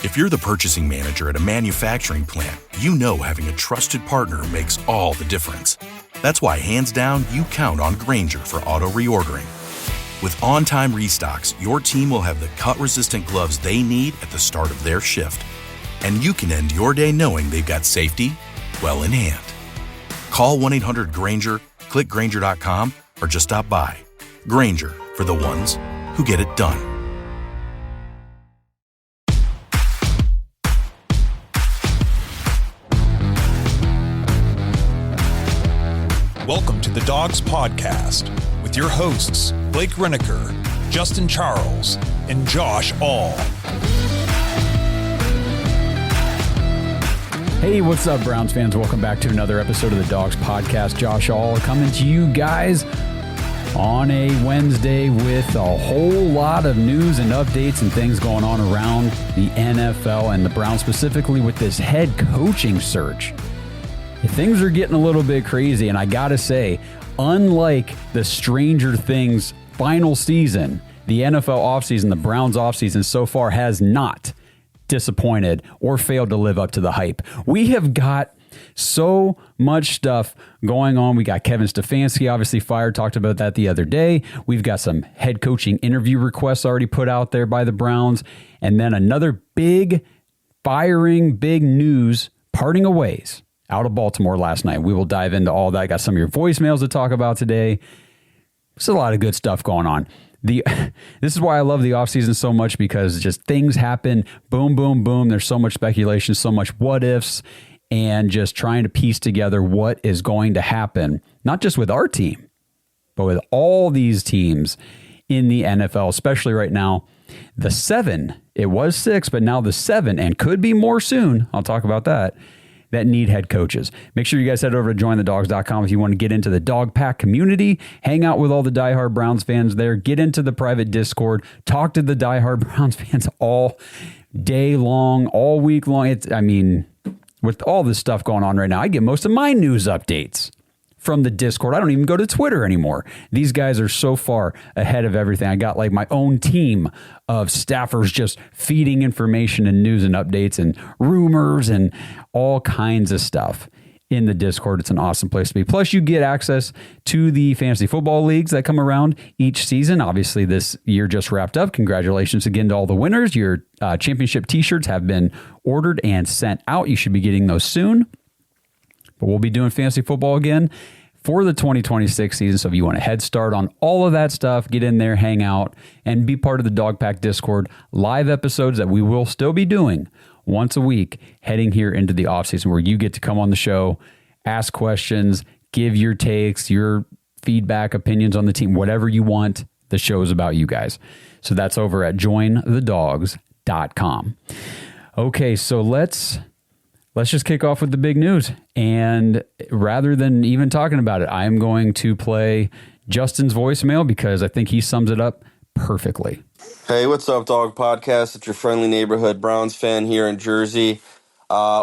If you're the purchasing manager at a manufacturing plant, you know having a trusted partner makes all the difference. That's why, hands down, you count on Grainger for auto reordering. With on-time restocks, your team will have the cut-resistant gloves they need at the start of their shift. And you can end your day knowing they've got safety well in hand. Call 1-800-GRAINGER, click Grainger.com, or just stop by. Grainger, for the ones who get it done. Welcome to the Dogs Podcast with your hosts, Blake Reneker, Justin Charles, and Josh All. Hey, what's up, Browns fans? Welcome back to another episode of the Dogs Podcast. Josh All coming to you guys on a Wednesday with a whole lot of news and updates and things going on around the NFL and the Browns, specifically with this head coaching search. Things are getting a little bit crazy, and I gotta say, unlike the Stranger Things final season, the NFL offseason, the Browns offseason so far has not disappointed or failed to live up to the hype. We have got so much stuff going on. We got Kevin Stefanski obviously fired, talked about that the other day. We've got some head coaching interview requests already put out there by the Browns, and then another big firing, big news, parting of ways out of Baltimore last night. We will dive into all that. Got some of your voicemails to talk about today. There's a lot of good stuff going on. This is why I love the offseason so much, because just things happen. Boom, boom, boom. There's so much speculation, so much what ifs, and just trying to piece together what is going to happen, not just with our team, but with all these teams in the NFL, especially right now. The 7, it was 6, but now the 7, and could be more soon. I'll talk about that need head coaches. Make sure you guys head over to jointhedogs.com if you want to get into the Dog Pack community, hang out with all the diehard Browns fans there, get into the private Discord, talk to the diehard Browns fans all day long, all week long. With all this stuff going on right now, I get most of my news updates from the Discord. I don't even go to Twitter anymore. These guys are so far ahead of everything. I got like my own team of staffers just feeding information and news and updates and rumors and all kinds of stuff in the Discord. It's an awesome place to be. Plus, you get access to the fantasy football leagues that come around each season. Obviously, this year just wrapped up. Congratulations again to all the winners. Your championship t-shirts have been ordered and sent out. You should be getting those soon. But we'll be doing fantasy football again for the 2026 season. So if you want a head start on all of that stuff, get in there, hang out, and be part of the Dog Pack Discord. Live episodes that we will still be doing once a week heading here into the offseason, where you get to come on the show, ask questions, give your takes, your feedback, opinions on the team, whatever you want. The show is about you guys. So that's over at jointhedogs.com. Okay, so let's just kick off with the big news. And rather than even talking about it, I am going to play Justin's voicemail because I think he sums it up perfectly. Hey, what's up, Dog Podcast? It's your friendly neighborhood Browns fan here in Jersey.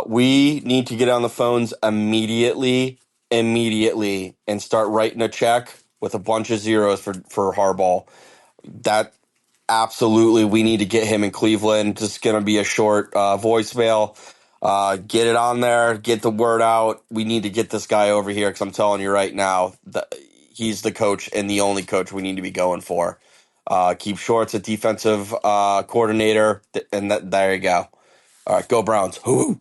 We need to get on the phones immediately, and start writing a check with a bunch of zeros for Harbaugh. That absolutely, we need to get him in Cleveland. Just going to be a short voicemail. Get it on there, get the word out. We need to get this guy over here, because I'm telling you right now, he's the coach and the only coach we need to be going for. Keep Shorts at defensive coordinator, and there you go. All right, go Browns. Woo!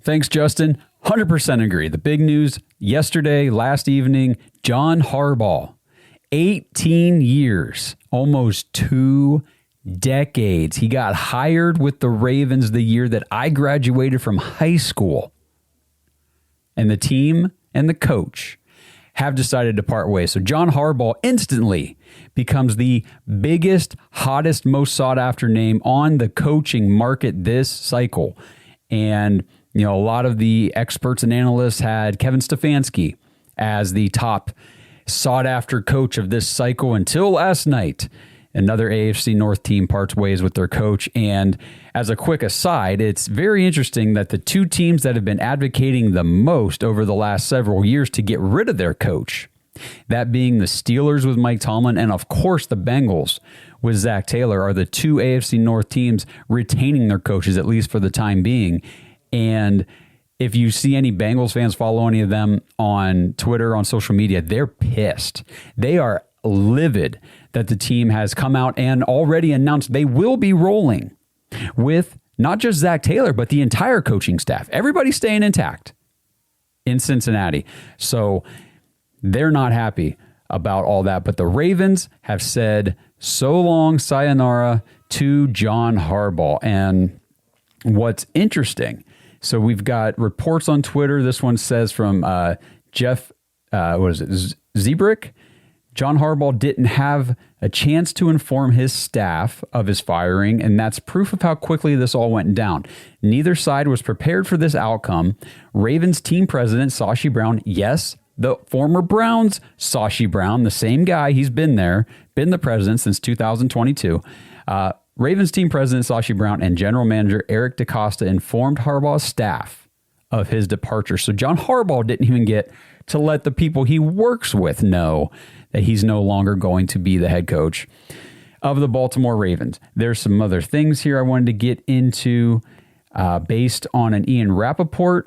Thanks, Justin. 100% agree. The big news yesterday, last evening, John Harbaugh, 18 years, almost 2 decades. He got hired with the Ravens the year that I graduated from high school. And the team and the coach have decided to part ways. So John Harbaugh instantly becomes the biggest, hottest, most sought after name on the coaching market this cycle. And, a lot of the experts and analysts had Kevin Stefanski as the top sought after coach of this cycle until last night. Another AFC North team parts ways with their coach. And as a quick aside, it's very interesting that the two teams that have been advocating the most over the last several years to get rid of their coach, that being the Steelers with Mike Tomlin and, of course, the Bengals with Zach Taylor are the two AFC North teams retaining their coaches, at least for the time being. And if you see any Bengals fans, follow any of them on Twitter, on social media, they're pissed. They are livid that the team has come out and already announced they will be rolling with not just Zach Taylor, but the entire coaching staff. Everybody's staying intact in Cincinnati. So they're not happy about all that. But the Ravens have said so long, sayonara to John Harbaugh. And what's interesting, so we've got reports on Twitter. This one says from Jeff, Zebrick. John Harbaugh didn't have a chance to inform his staff of his firing, and that's proof of how quickly this all went down. Neither side was prepared for this outcome. Ravens team president, Sashi Brown, yes, the former Browns Sashi Brown, the same guy, he's been there, been the president since 2022. Ravens team president, Sashi Brown, and general manager Eric DeCosta informed Harbaugh's staff of his departure. So John Harbaugh didn't even get to let the people he works with know that he's no longer going to be the head coach of the Baltimore Ravens. There's some other things here I wanted to get into based on an Ian Rappaport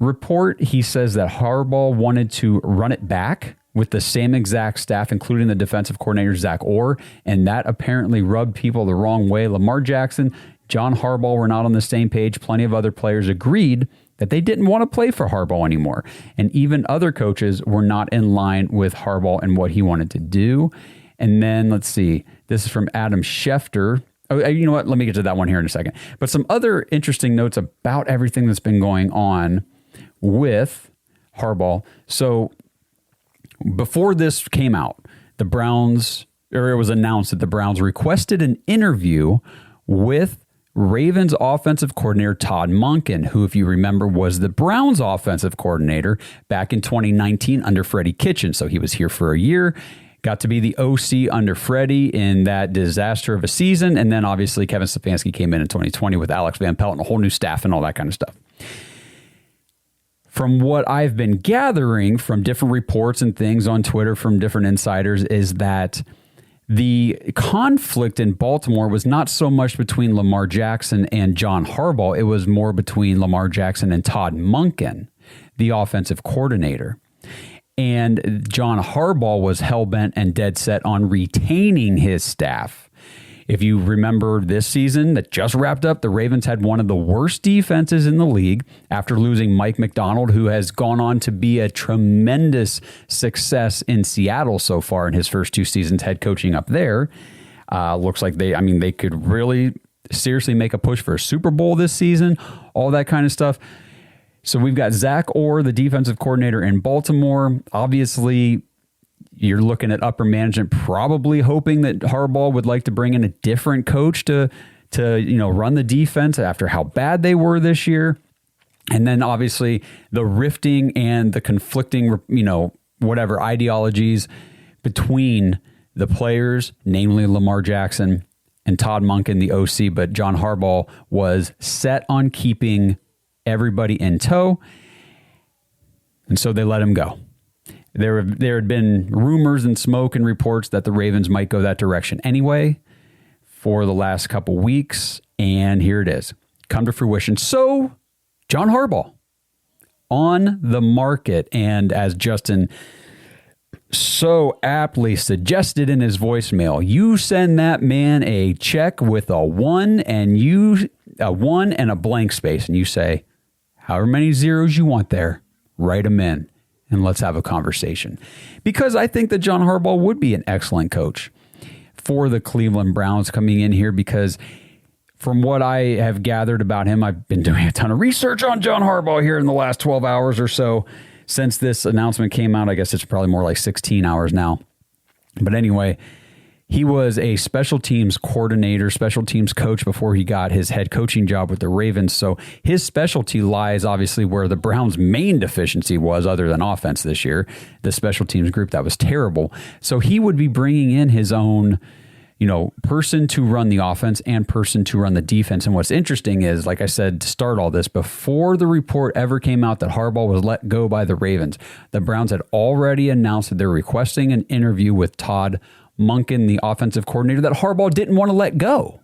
report. He says that Harbaugh wanted to run it back with the same exact staff, including the defensive coordinator, Zach Orr, and that apparently rubbed people the wrong way. Lamar Jackson, John Harbaugh were not on the same page. Plenty of other players agreed that they didn't want to play for Harbaugh anymore. And even other coaches were not in line with Harbaugh and what he wanted to do. And then, let's see, this is from Adam Schefter. Oh, you know what? Let me get to that one here in a second. But some other interesting notes about everything that's been going on with Harbaugh. So before this came out, the Browns, or it was announced that the Browns requested an interview with Ravens offensive coordinator Todd Monken, who, if you remember, was the Browns offensive coordinator back in 2019 under Freddie Kitchens. So he was here for a year, got to be the OC under Freddie in that disaster of a season. And then obviously Kevin Stefanski came in 2020 with Alex Van Pelt and a whole new staff and all that kind of stuff. From what I've been gathering from different reports and things on Twitter from different insiders is that the conflict in Baltimore was not so much between Lamar Jackson and John Harbaugh. It was more between Lamar Jackson and Todd Monken, the offensive coordinator. And John Harbaugh was hell-bent and dead set on retaining his staff. If you remember this season that just wrapped up, the Ravens had one of the worst defenses in the league after losing Mike McDonald, who has gone on to be a tremendous success in Seattle so far in his first 2 seasons head coaching up there. Looks like they could really seriously make a push for a Super Bowl this season, all that kind of stuff. So we've got Zach Orr, the defensive coordinator in Baltimore. Obviously, you're looking at upper management probably hoping that Harbaugh would like to bring in a different coach to run the defense after how bad they were this year. And then obviously the rifting and the conflicting, whatever ideologies between the players, namely Lamar Jackson and Todd Monken, the OC, but John Harbaugh was set on keeping everybody in tow. And so they let him go. There had been rumors and smoke and reports that the Ravens might go that direction anyway for the last couple weeks, and here it is, come to fruition. So, John Harbaugh on the market, and as Justin so aptly suggested in his voicemail, you send that man a check with a 1 and a blank space, and you say, however many zeros you want there, write them in. And let's have a conversation. Because I think that John Harbaugh would be an excellent coach for the Cleveland Browns coming in here, because from what I have gathered about him, I've been doing a ton of research on John Harbaugh here in the last 12 hours or so since this announcement came out. I guess it's probably more like 16 hours now. But anyway, he was a special teams coordinator, special teams coach before he got his head coaching job with the Ravens. So his specialty lies obviously where the Browns' main deficiency was, other than offense this year, the special teams group that was terrible. So he would be bringing in his own, person to run the offense and person to run the defense. And what's interesting is, like I said, to start all this, before the report ever came out that Harbaugh was let go by the Ravens, the Browns had already announced that they're requesting an interview with Todd Monken, the offensive coordinator, that Harbaugh didn't want to let go.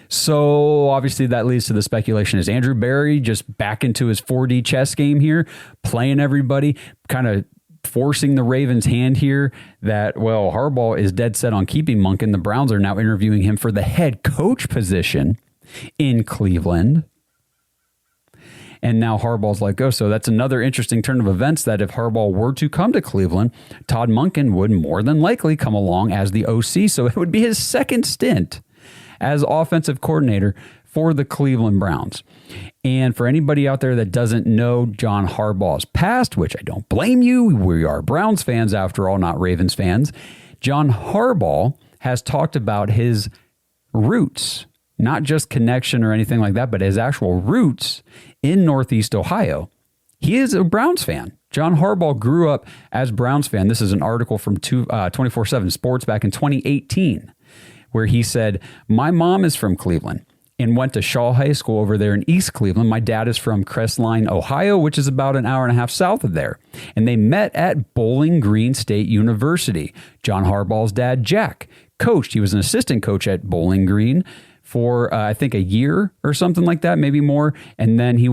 So obviously that leads to the speculation. Is Andrew Berry just back into his 4D chess game here, playing everybody, kind of forcing the Ravens' hand here that, well, Harbaugh is dead set on keeping Monken. The Browns are now interviewing him for the head coach position in Cleveland. And now Harbaugh's let go. So that's another interesting turn of events, that if Harbaugh were to come to Cleveland, Todd Monken would more than likely come along as the OC. So it would be his second stint as offensive coordinator for the Cleveland Browns. And for anybody out there that doesn't know John Harbaugh's past, which I don't blame you, we are Browns fans after all, not Ravens fans, John Harbaugh has talked about his roots, not just connection or anything like that, but his actual roots in Northeast Ohio. He is a Browns fan. John Harbaugh grew up as Browns fan. This is an article from 24/7 Sports back in 2018, where he said, my mom is from Cleveland and went to Shaw High School over there in East Cleveland. My dad is from Crestline, Ohio, which is about an hour and a half south of there. And they met at Bowling Green State University. John Harbaugh's dad, Jack, coached. He was an assistant coach at Bowling Green for, I think, a year or something like that, maybe more. And then he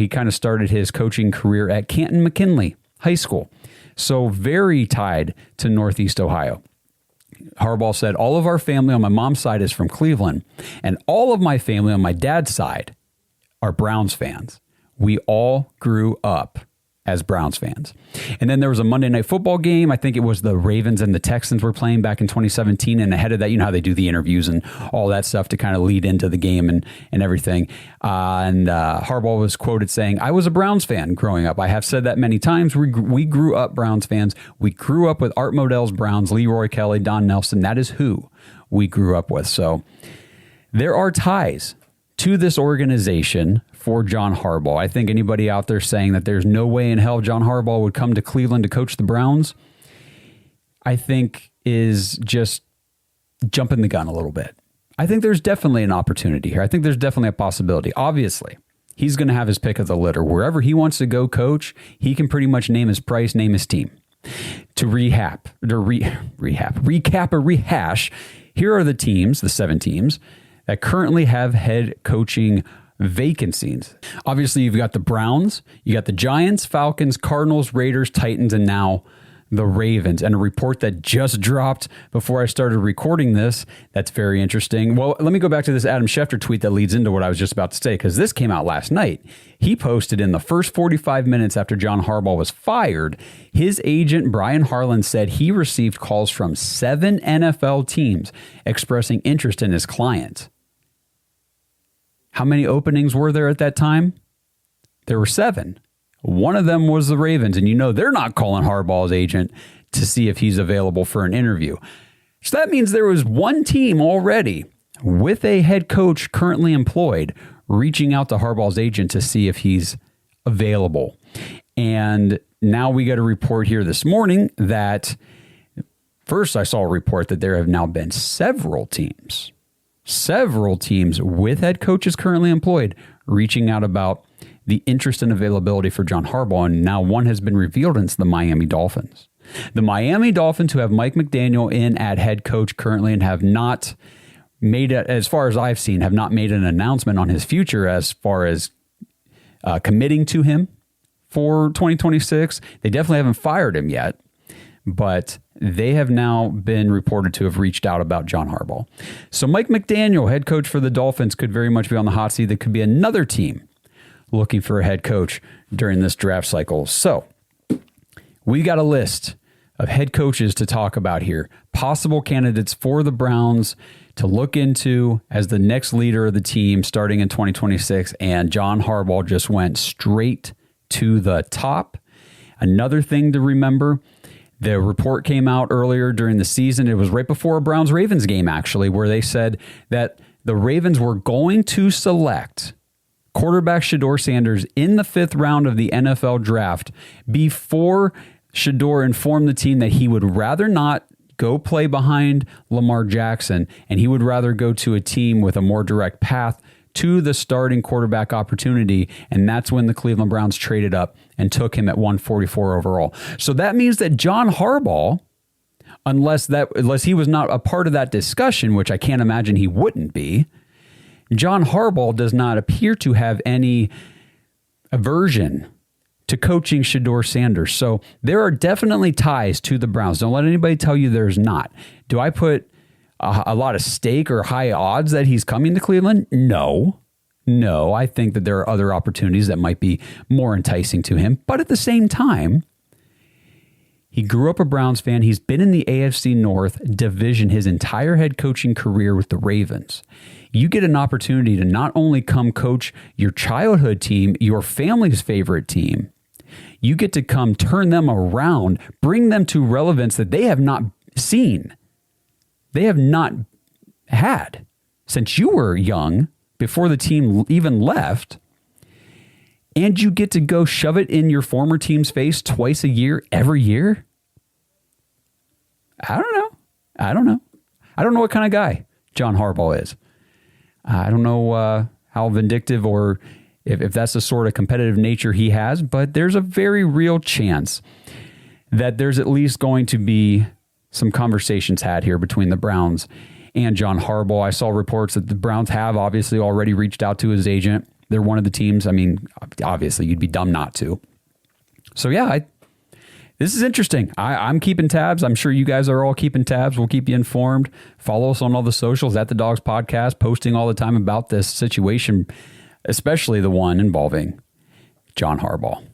kind of started his coaching career at Canton McKinley High School. So very tied to Northeast Ohio. Harbaugh said, all of our family on my mom's side is from Cleveland, and all of my family on my dad's side are Browns fans. We all grew up as Browns fans. And then there was a Monday Night Football game. I think it was the Ravens and the Texans were playing back in 2017. And ahead of that, you know how they do the interviews and all that stuff to kind of lead into the game and everything. And Harbaugh was quoted saying, I was a Browns fan growing up. I have said that many times. We grew up Browns fans. We grew up with Art Modell's Browns, Leroy Kelly, Don Nelson. That is who we grew up with. So there are ties to this organization for John Harbaugh. I think anybody out there saying that there's no way in hell John Harbaugh would come to Cleveland to coach the Browns, I think is just jumping the gun a little bit. I think there's definitely an opportunity here. I think there's definitely a possibility. Obviously, he's going to have his pick of the litter. Wherever he wants to go coach, he can pretty much name his price, name his team. To recap or rehash, here are the teams, the 7 teams, that currently have head coaching vacancies. Obviously, you've got the Browns, you got the Giants, Falcons, Cardinals, Raiders, Titans, and now the Ravens. And a report that just dropped before I started recording this that's very interesting. Well, let me go back to this Adam Schefter tweet that leads into what I was just about to say, because this came out last night. He posted in the first 45 minutes after John Harbaugh was fired, his agent, Brian Harlan, said he received calls from 7 NFL teams expressing interest in his client. How many openings were there at that time? There were 7. One of them was the Ravens, and you know they're not calling Harbaugh's agent to see if he's available for an interview. So that means there was one team already with a head coach currently employed reaching out to Harbaugh's agent to see if he's available. And now we got a report here this morning that first I saw a report that there have now been several teams with head coaches currently employed reaching out about the interest and availability for John Harbaugh. And now one has been revealed, and it's the Miami Dolphins. The Miami Dolphins, who have Mike McDaniel in at head coach currently and have not made it, as far as I've seen, have not made an announcement on his future as far as committing to him for 2026. They definitely haven't fired him yet, but they have now been reported to have reached out about John Harbaugh. So Mike McDaniel, head coach for the Dolphins, could very much be on the hot seat. There could be another team looking for a head coach during this draft cycle. So we got a list of head coaches to talk about here. Possible candidates for the Browns to look into as the next leader of the team starting in 2026. And John Harbaugh just went straight to the top. Another thing to remember, the report came out earlier during the season. It was right before a Browns-Ravens game, actually, where they said that the Ravens were going to select quarterback Shedeur Sanders in the 5th round of the NFL draft before Shedeur informed the team that he would rather not go play behind Lamar Jackson, and he would rather go to a team with a more direct path to the starting quarterback opportunity. And that's when the Cleveland Browns traded up and took him at 144 overall. So that means that John Harbaugh, unless he was not a part of that discussion, which I can't imagine he wouldn't be, John Harbaugh does not appear to have any aversion to coaching Shedeur Sanders. So there are definitely ties to the Browns. Don't let anybody tell you there's not. Do I put a lot of stake or high odds that he's coming to Cleveland? No, I think that there are other opportunities that might be more enticing to him. But at the same time, he grew up a Browns fan. He's been in the AFC North division his entire head coaching career with the Ravens. You get an opportunity to not only come coach your childhood team, your family's favorite team, you get to come turn them around, bring them to relevance that they have not seen. They have not had since you were young, before the team even left. And you get to go shove it in your former team's face twice a year, every year? I don't know. I don't know what kind of guy John Harbaugh is. I don't know how vindictive or if that's the sort of competitive nature he has, but there's a very real chance that there's at least going to be some conversations had here between the Browns and John Harbaugh. I saw reports that the Browns have obviously already reached out to his agent. They're one of the teams. I mean, obviously, you'd be dumb not to. So, yeah, this is interesting. I'm keeping tabs. I'm sure you guys are all keeping tabs. We'll keep you informed. Follow us on all the socials at The Dogs Podcast, posting all the time about this situation, especially the one involving John Harbaugh.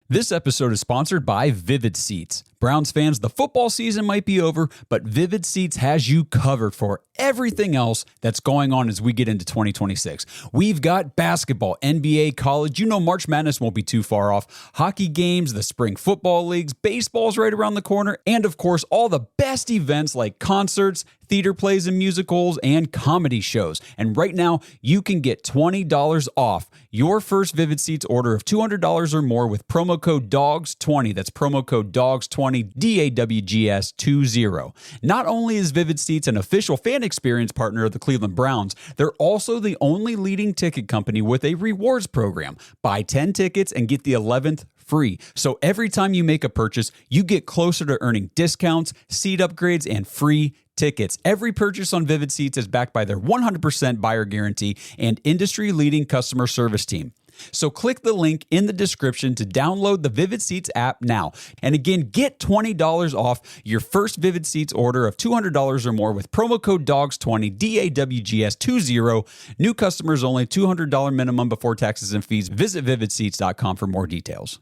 This episode is sponsored by Vivid Seats. Browns fans, the football season might be over, but Vivid Seats has you covered for everything else that's going on as we get into 2026. We've got basketball, NBA, college. You know March Madness won't be too far off. Hockey games, the spring football leagues, baseball's right around the corner, and of course, all the best events like concerts, theater plays and musicals, and comedy shows. And right now, you can get $20 off your first Vivid Seats order of $200 or more with promo code DOGS20. That's promo code DOGS20, DAWGS20. Not only is Vivid Seats an official fan experience partner of the Cleveland Browns, they're also the only leading ticket company with a rewards program. Buy 10 tickets and get the 11th free. So every time you make a purchase, you get closer to earning discounts, seat upgrades, and free tickets. Every purchase on Vivid Seats is backed by their 100% buyer guarantee and industry-leading customer service team. So click the link in the description to download the Vivid Seats app now. And again, get $20 off your first Vivid Seats order of $200 or more with promo code DOGS20, DAWGS20. New customers only, $200 minimum before taxes and fees. Visit vividseats.com for more details.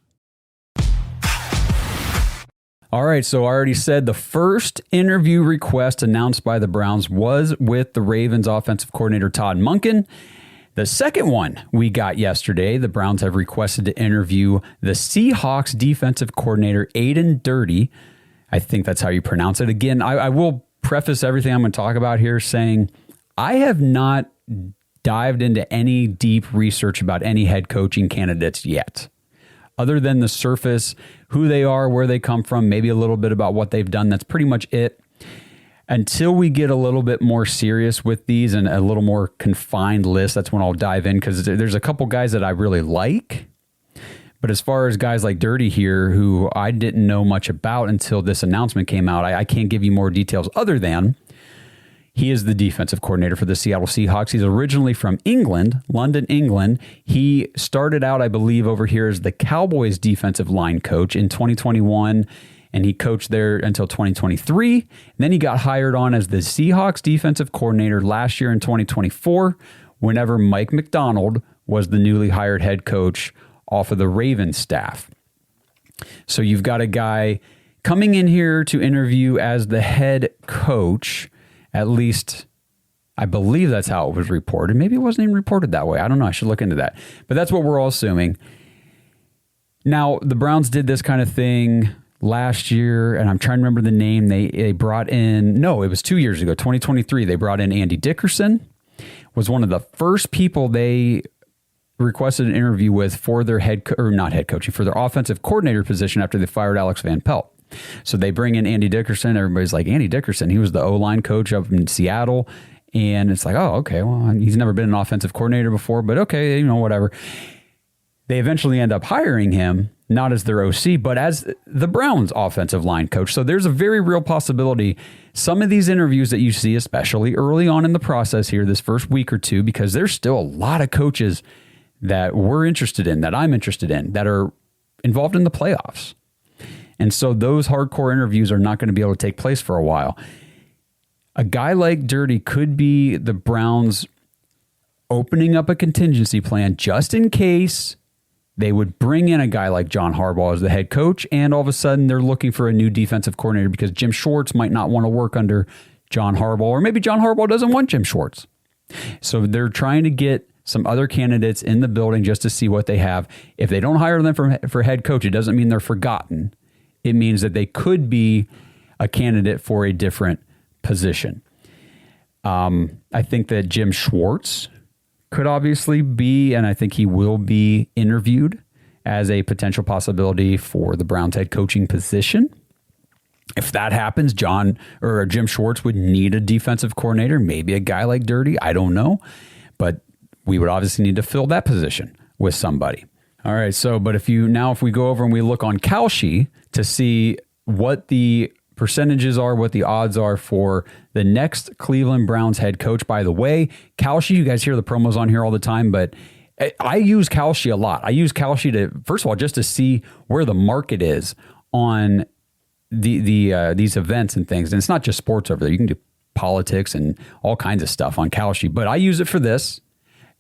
All right, so I already said the first interview request announced by the Browns was with the Ravens offensive coordinator Todd Monken. The second one we got yesterday, the Browns have requested to interview the Seahawks defensive coordinator Aiden Dirty. I think that's how you pronounce it. Again, I will preface everything I'm going to talk about here saying I have not dived into any deep research about any head coaching candidates yet. Other than the surface, who they are, where they come from, maybe a little bit about what they've done. That's pretty much it. Until we get a little bit more serious with these and a little more confined list, that's when I'll dive in because there's a couple guys that I really like. But as far as guys like Dirty here, who I didn't know much about until this announcement came out, I can't give you more details other than he is the defensive coordinator for the Seattle Seahawks. He's originally from England, London, England. He started out, I believe, over here as the Cowboys defensive line coach in 2021, and he coached there until 2023. And then he got hired on as the Seahawks defensive coordinator last year in 2024, whenever Mike McDonald was the newly hired head coach off of the Ravens staff. So you've got a guy coming in here to interview as the head coach. At least, I believe that's how it was reported. Maybe it wasn't even reported that way. I don't know. I should look into that. But that's what we're all assuming. Now, the Browns did this kind of thing last year, and I'm trying to remember the name. They brought in, no, it was 2 years ago, 2023. They brought in Andy Dickerson, was one of the first people they requested an interview with for their for their offensive coordinator position after they fired Alex Van Pelt. So they bring in Andy Dickerson. Everybody's like, Andy Dickerson, he was the O-line coach up in Seattle. And it's like, oh, okay, well, he's never been an offensive coordinator before, but okay, whatever. They eventually end up hiring him. not as their OC, but as the Browns offensive line coach. So there's a very real possibility some of these interviews that you see, especially early on in the process here, this first week or two, because there's still a lot of coaches that we're interested in, that I'm interested in, that are involved in the playoffs. And so those hardcore interviews are not going to be able to take place for a while. A guy like Dirty could be the Browns opening up a contingency plan just in case they would bring in a guy like John Harbaugh as the head coach, and all of a sudden they're looking for a new defensive coordinator because Jim Schwartz might not want to work under John Harbaugh, or maybe John Harbaugh doesn't want Jim Schwartz. So they're trying to get some other candidates in the building just to see what they have. If they don't hire them for head coach, it doesn't mean they're forgotten. It means that they could be a candidate for a different position. I think that Jim Schwartz could obviously be, and I think he will be interviewed as a potential possibility for the Browns head coaching position. If that happens, Jim Schwartz would need a defensive coordinator, maybe a guy like Dirty. I don't know, but we would obviously need to fill that position with somebody. All right. So, but if we go over and we look on Kalshi to see what the percentages are, what the odds are for the next Cleveland Browns head coach. By the way, Kalshi, you guys hear the promos on here all the time, but I use Kalshi a lot. I use Kalshi to, first of all, just to see where the market is on these events and things. And it's not just sports over there. You can do politics and all kinds of stuff on Kalshi, but I use it for this.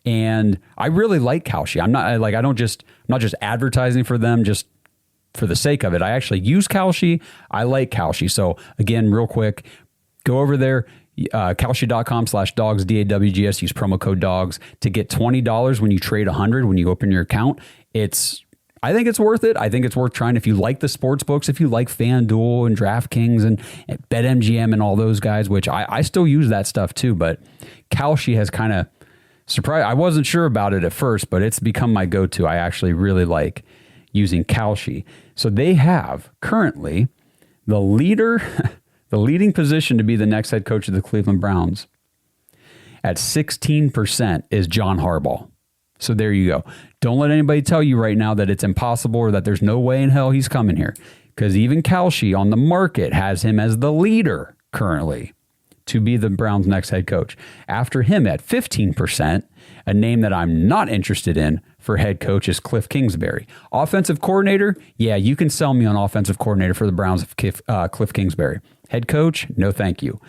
And I really like Kalshi. I'm not just advertising for them just for the sake of it. I actually use Kalshi. I like Kalshi. So again, real quick, go over there, Kalshi.com/dogs, DAWGS, use promo code dogs to get $20 when you trade $100 when you open your account. I think it's worth it. I think it's worth trying if you like the sports books, if you like FanDuel and DraftKings and BetMGM and all those guys, which I still use that stuff too. But Kalshi has kind of surprised. I wasn't sure about it at first, but it's become my go-to. I actually really like using Kalshi. So they have currently the leading position to be the next head coach of the Cleveland Browns at 16% is John Harbaugh. So there you go. Don't let anybody tell you right now that it's impossible or that there's no way in hell he's coming here, because even Kalshi on the market has him as the leader currently to be the Browns' next head coach. After him at 15%, a name that I'm not interested in for head coach is Cliff Kingsbury. Offensive coordinator, yeah, you can sell me on offensive coordinator for the Browns of Cliff Kingsbury. Head coach, no thank you.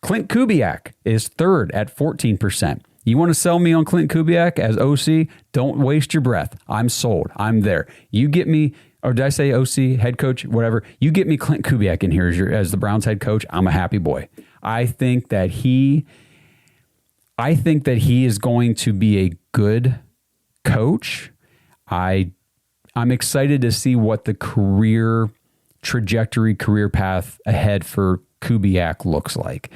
Clint Kubiak is third at 14%. You want to sell me on Clint Kubiak as OC? Don't waste your breath. I'm sold. I'm there. You get me, or did I say OC, head coach, whatever? You get me Clint Kubiak in here as the Browns head coach. I'm a happy boy. I think that he is going to be a good coach. I'm excited to see what the career path ahead for Kubiak looks like.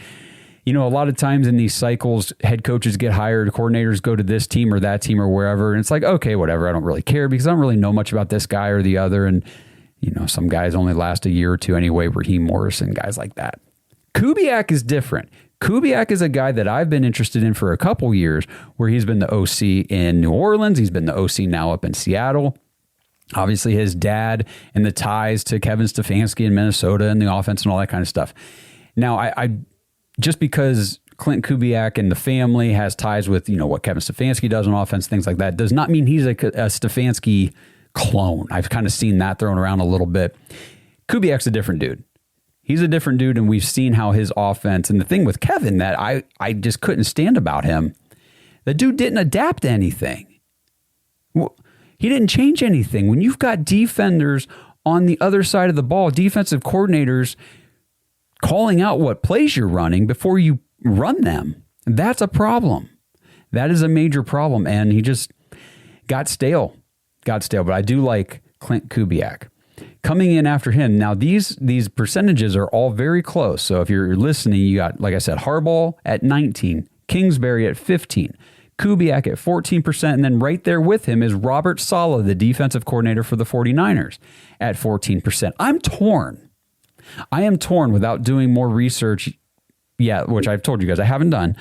You know, a lot of times in these cycles, head coaches get hired, coordinators go to this team or that team or wherever, and it's like, okay, whatever, I don't really care because I don't really know much about this guy or the other, and you know, some guys only last a year or two anyway, Raheem Morrison, guys like that. Kubiak is different. Kubiak is a guy that I've been interested in for a couple years, where he's been the OC in New Orleans. He's been the OC now up in Seattle. Obviously, his dad and the ties to Kevin Stefanski in Minnesota and the offense and all that kind of stuff. Now, I just because Clint Kubiak and the family has ties with, you know, what Kevin Stefanski does on offense, things like that, does not mean he's a Stefanski clone. I've kind of seen that thrown around a little bit. Kubiak's a different dude. He's a different dude, and we've seen how his offense, and the thing with Kevin that I just couldn't stand about him, the dude didn't adapt to anything. He didn't change anything. When you've got defenders on the other side of the ball, defensive coordinators calling out what plays you're running before you run them, that's a problem. That is a major problem, and he just got stale. But I do like Clint Kubiak. Coming in after him, now these percentages are all very close. So if you're listening, you got, like I said, Harbaugh at 19, Kingsbury at 15, Kubiak at 14%, and then right there with him is Robert Saleh, the defensive coordinator for the 49ers, at 14%. I'm torn. I am torn without doing more research yet, which I've told you guys I haven't done.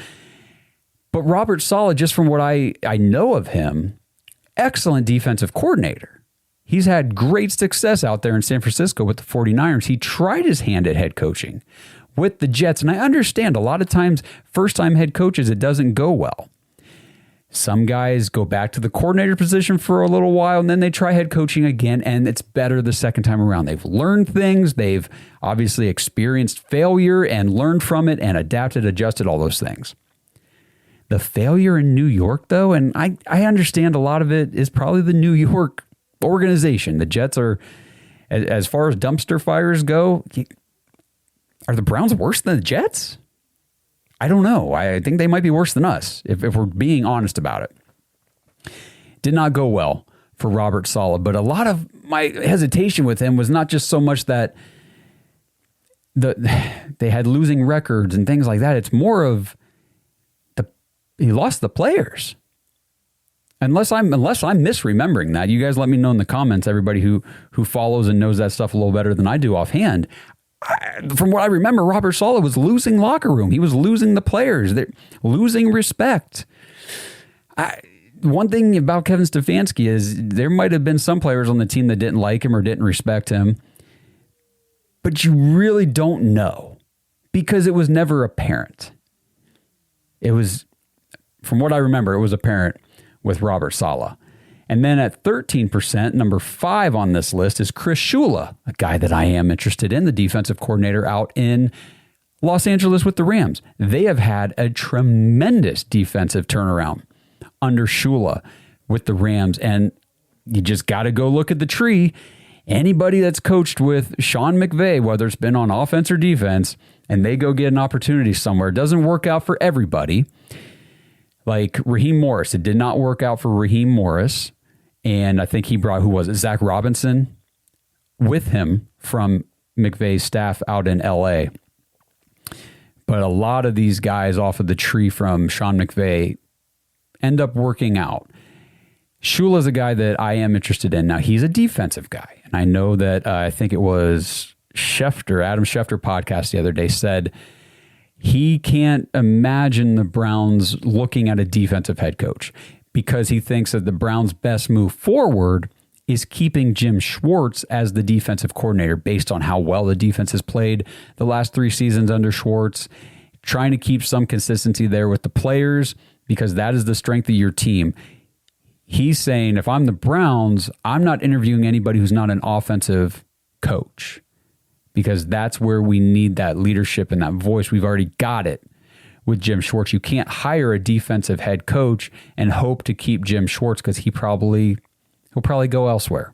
But Robert Saleh, just from what I know of him, excellent defensive coordinator. He's had great success out there in San Francisco with the 49ers. He tried his hand at head coaching with the Jets. And I understand a lot of times, first-time head coaches, it doesn't go well. Some guys go back to the coordinator position for a little while, and then they try head coaching again, and it's better the second time around. They've learned things. They've obviously experienced failure and learned from it and adapted, adjusted, all those things. The failure in New York, though, and I understand a lot of it is probably the New York organization. The Jets are, as far as dumpster fires go, are the Browns worse than the Jets? I don't know. I think they might be worse than us, if we're being honest about it. Did not go well for Robert Saleh, but a lot of my hesitation with him was not just so much that they had losing records and things like that. It's more of he lost the players. Unless I'm misremembering that. You guys let me know in the comments, everybody who follows and knows that stuff a little better than I do offhand. From what I remember, Robert Saleh was losing locker room. He was losing the players. They're losing respect. One thing about Kevin Stefanski is there might have been some players on the team that didn't like him or didn't respect him, but you really don't know because it was never apparent. It was, from what I remember, it was apparent with Robert Saleh. And then at 13%, number 5 on this list is Chris Shula, a guy that I am interested in, the defensive coordinator out in Los Angeles with the Rams. They have had a tremendous defensive turnaround under Shula with the Rams. And you just got to go look at the tree. Anybody that's coached with Sean McVay, whether it's been on offense or defense, and they go get an opportunity somewhere, it doesn't work out for everybody. Like Raheem Morris, it did not work out for Raheem Morris. And I think he brought, who was it, Zach Robinson with him from McVay's staff out in L.A. But a lot of these guys off of the tree from Sean McVay end up working out. Shula's a guy that I am interested in. Now, he's a defensive guy. And I know that I think it was Adam Schefter podcast the other day said he can't imagine the Browns looking at a defensive head coach, because he thinks that the Browns' best move forward is keeping Jim Schwartz as the defensive coordinator based on how well the defense has played the last 3 seasons under Schwartz, trying to keep some consistency there with the players because that is the strength of your team. He's saying, if I'm the Browns, I'm not interviewing anybody who's not an offensive coach because that's where we need that leadership and that voice. We've already got it with Jim Schwartz. You can't hire a defensive head coach and hope to keep Jim Schwartz because he'll probably go elsewhere.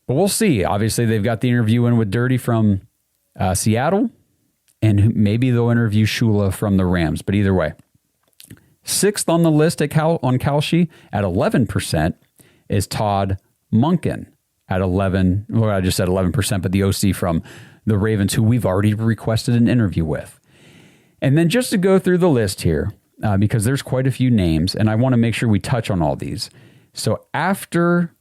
But we'll see. Obviously, they've got the interview in with Dirty from Seattle, and maybe they'll interview Shula from the Rams. But either way, 6th on the list on Kalshi at 11% is Todd Monken at 11. Well, I just said 11%, but the OC from the Ravens, who we've already requested an interview with. And then just to go through the list here, because there's quite a few names, and I want to make sure we touch on all these. So after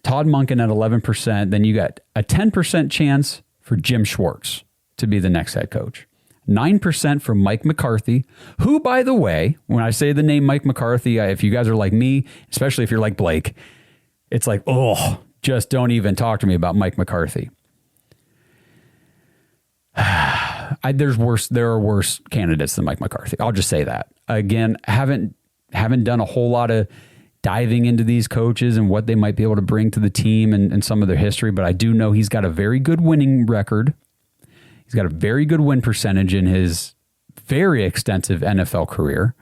Todd Monken at 11%, then you got a 10% chance for Jim Schwartz to be the next head coach. 9% for Mike McCarthy, who, by the way, when I say the name Mike McCarthy, if you guys are like me, especially if you're like Blake, it's like, oh, just don't even talk to me about Mike McCarthy. There are worse candidates than Mike McCarthy. I'll just say that. Again, haven't done a whole lot of diving into these coaches and what they might be able to bring to the team and some of their history, but I do know he's got a very good winning record. He's got a very good win percentage in his very extensive NFL career.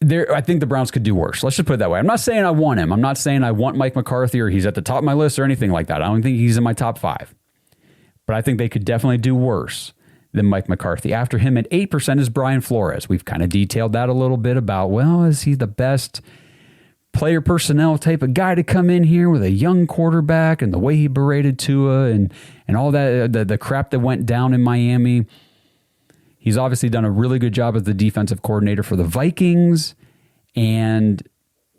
I think the Browns could do worse. Let's just put it that way. I'm not saying I want him. I'm not saying I want Mike McCarthy or he's at the top of my list or anything like that. I don't think he's in my top 5. But I think they could definitely do worse than Mike McCarthy. After him at 8% is Brian Flores. We've kind of detailed that a little bit about, well, is he the best player personnel type of guy to come in here with a young quarterback and the way he berated Tua and all that, the crap that went down in Miami. He's obviously done a really good job as the defensive coordinator for the Vikings. And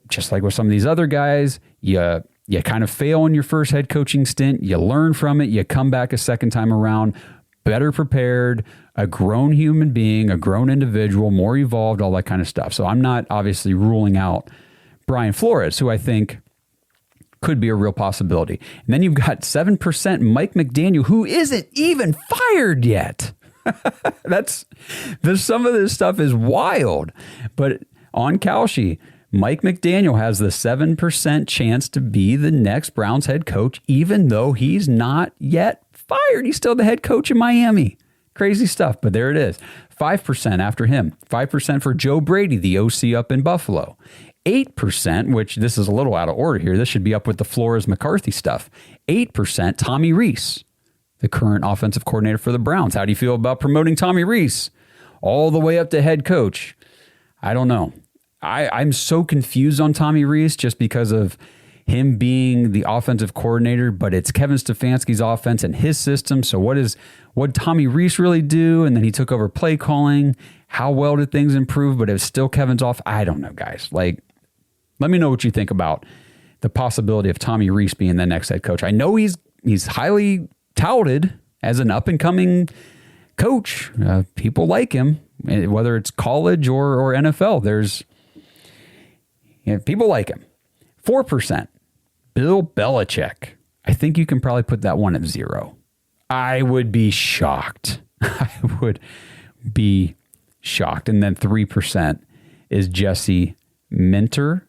just like with some of these other guys, you kind of fail in your first head coaching stint. You learn from it. You come back a second time around, better prepared, a grown human being, a grown individual, more evolved, all that kind of stuff. So I'm not obviously ruling out Brian Flores, who I think could be a real possibility. And then you've got 7% Mike McDaniel, who isn't even fired yet. Some of this stuff is wild. But on Kalshi, Mike McDaniel has the 7% chance to be the next Browns head coach, even though he's not yet fired. He's still the head coach in Miami. Crazy stuff, but there it is. 5% after him. 5% for Joe Brady, the OC up in Buffalo. 8%, which this is a little out of order here. This should be up with the Flores-McCarthy stuff. 8%, Tommy Rees, the current offensive coordinator for the Browns. How do you feel about promoting Tommy Rees all the way up to head coach? I don't know. I'm so confused on Tommy Rees just because of him being the offensive coordinator, but it's Kevin Stefanski's offense and his system. So what Tommy Rees really do? And then he took over play calling. How well did things improve? But it was still Kevin's off. I don't know, guys. Let me know what you think about the possibility of Tommy Rees being the next head coach. I know he's highly touted as an up-and-coming coach. People like him, whether it's college or NFL. People like him. 4%, Bill Belichick. I think you can probably put that one at 0. I would be shocked. I would be shocked. And then 3% is Jesse Minter,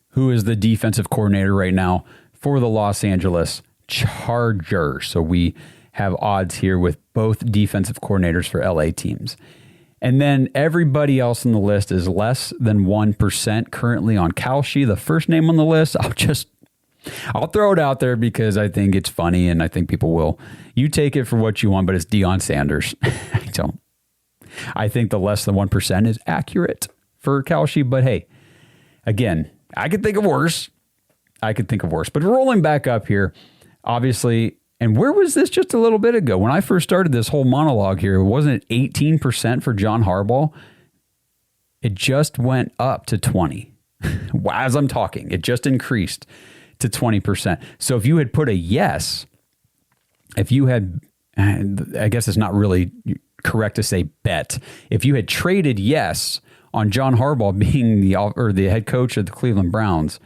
who is the defensive coordinator right now for the Los Angeles Chargers. So we have odds here with both defensive coordinators for LA teams. And then everybody else on the list is less than 1% currently on Kalshi. The first name on the list, I'll throw it out there because I think it's funny and I think people will. You take it for what you want, but it's Deion Sanders. I think the less than 1% is accurate for Kalshi, but hey, again, I could think of worse. But rolling back up here, obviously, and where was this just a little bit ago? When I first started this whole monologue here, wasn't it 18% for John Harbaugh? It just went up to 20. As I'm talking, it just increased to 20%. So if you had put a yes, I guess it's not really correct to say bet. If you had traded yes on John Harbaugh being the head coach of the Cleveland Browns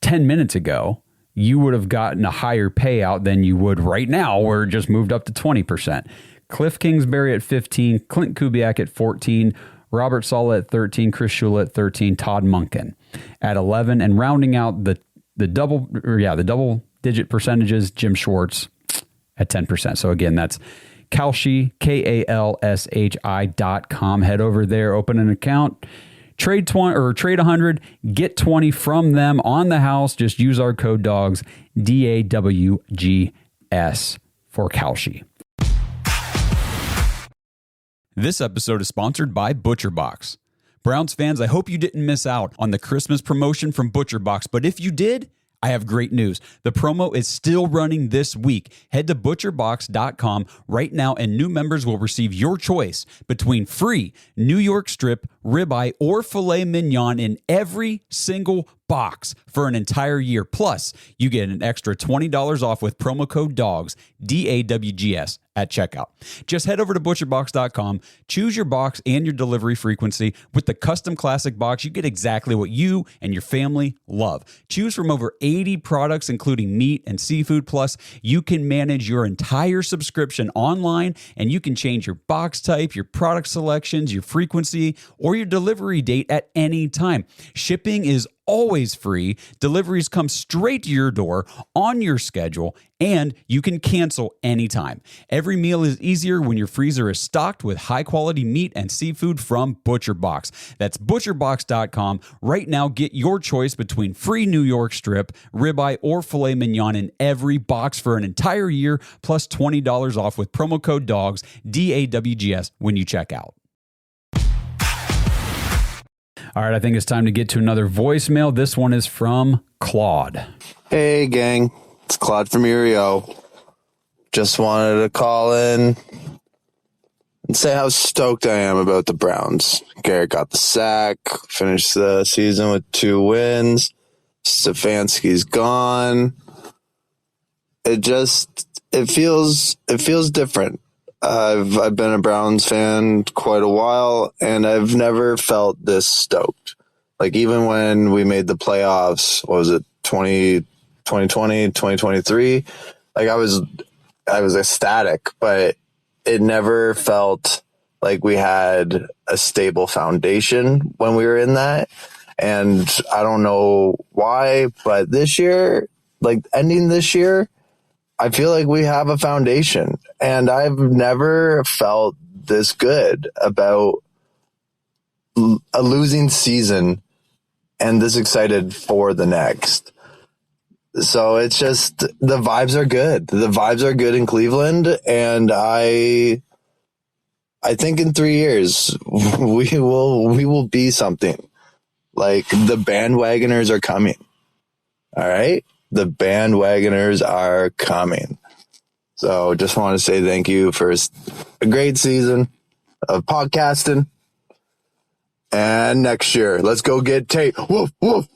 10 minutes ago, you would have gotten a higher payout than you would right now, where it just moved up to 20%. Cliff Kingsbury at 15, Clint Kubiak at 14, Robert Saleh at 13, Chris Shula at 13, Todd Monken at 11, and rounding out the double-digit percentages, Jim Schwartz at 10%. So again, that's Kalshi, KALSHI.com. Head over there, open an account, trade 20 or trade 100, get 20 from them on the house. Just use our code DAWGS, DAWGS for Kalshi. This episode is sponsored by ButcherBox. Browns fans, I hope you didn't miss out on the Christmas promotion from ButcherBox, but if you did, I have great news. The promo is still running this week. Head to butcherbox.com right now and new members will receive your choice between free New York strip, ribeye, or filet mignon in every single box for an entire year. Plus, you get an extra $20 off with promo code DAWGS, DAWGS, at checkout. Just head over to butcherbox.com, choose your box and your delivery frequency. With the custom classic box, you get exactly what you and your family love. Choose from over 80 products, including meat and seafood. Plus, you can manage your entire subscription online, and you can change your box type, your product selections, your frequency, or your delivery date at any time. Shipping is always free. Deliveries come straight to your door on your schedule, and you can cancel anytime. Every meal is easier when your freezer is stocked with high-quality meat and seafood from ButcherBox. That's butcherbox.com. Right now, get your choice between free New York strip, ribeye, or filet mignon in every box for an entire year, plus $20 off with promo code DAWGS, DAWGS, when you check out. All right, I think it's time to get to another voicemail. This one is from Claude. Hey, gang. It's Claude from Erio. Just wanted to call in and say how stoked I am about the Browns. Garrett got the sack, finished the season with 2 wins. Stefanski's gone. It feels different. I've been a Browns fan quite a while, and I've never felt this stoked. Like, even when we made the playoffs, what was it, 2020, 2023? Like, I was ecstatic, but it never felt like we had a stable foundation when we were in that. And I don't know why, but this year, like ending this year, I feel like we have a foundation, and I've never felt this good about a losing season and this excited for the next. So it's just, the vibes are good. The vibes are good in Cleveland, and I think in 3 years we will be something. Like, the bandwagoners are coming. All right? The bandwagoners are coming. So just want to say thank you for a great season of podcasting. And next year, let's go get Tate. Woof, woof.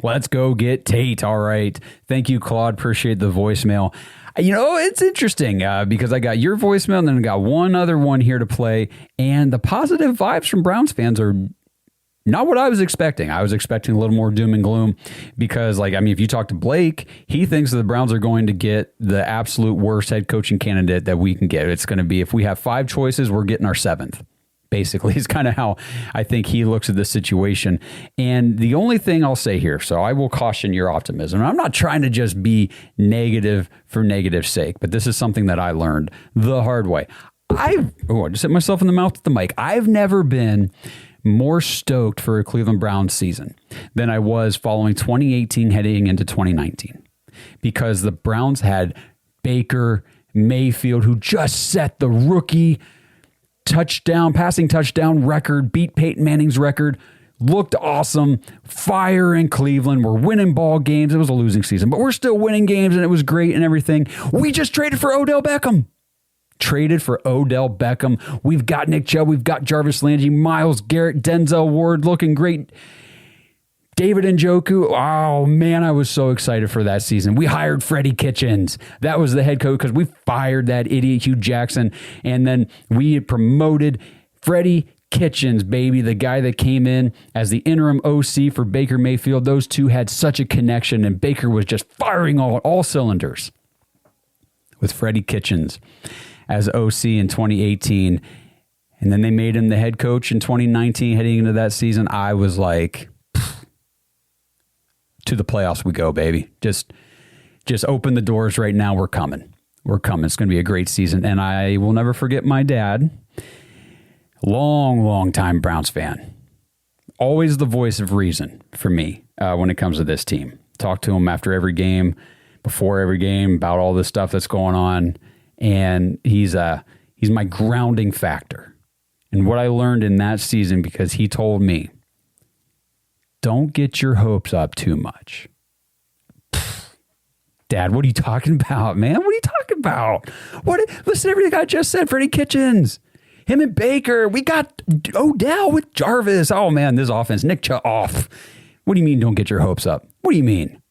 Let's go get Tate. All right. Thank you, Claude. Appreciate the voicemail. You know, it's interesting because I got your voicemail and then I got one other one here to play. And the positive vibes from Browns fans are not what I was expecting. I was expecting a little more doom and gloom because, like, I mean, if you talk to Blake, he thinks that the Browns are going to get the absolute worst head coaching candidate that we can get. It's going to be, if we have 5 choices, we're getting our 7th. Basically, is kind of how I think he looks at this situation. And the only thing I'll say here, so I will caution your optimism. I'm not trying to just be negative for negative's sake, but this is something that I learned the hard way. I just hit myself in the mouth with the mic. I've never been more stoked for a Cleveland Browns season than I was following 2018 heading into 2019, because the Browns had Baker Mayfield, who just set the rookie passing touchdown record, beat Peyton Manning's record, looked awesome, fire in Cleveland. We're winning ball games. It was a losing season, but we're still winning games, and it was great and everything. We just traded for Odell Beckham. We've got Nick Chubb. We've got Jarvis Landry, Myles Garrett, Denzel Ward looking great. David Njoku. Oh, man, I was so excited for that season. We hired Freddie Kitchens. That was the head coach because we fired that idiot Hugh Jackson. And then we had promoted Freddie Kitchens, baby, the guy that came in as the interim OC for Baker Mayfield. Those two had such a connection, and Baker was just firing all cylinders with Freddie Kitchens as OC in 2018. And then they made him the head coach in 2019 heading into that season. I was like, to the playoffs we go, baby. Just open the doors right now. We're coming. It's going to be a great season. And I will never forget my dad, long time Browns fan. Always the voice of reason for me when it comes to this team. Talk to him after every game, before every game, about all this stuff that's going on. And he's my grounding factor. And what I learned in that season, because he told me, don't get your hopes up too much. Dad, what are you talking about, man? What are you talking about? Listen to everything I just said. Freddie Kitchens, him and Baker. We got Odell with Jarvis. Oh, man, this offense. Nick Chubb off. What do you mean don't get your hopes up? What do you mean?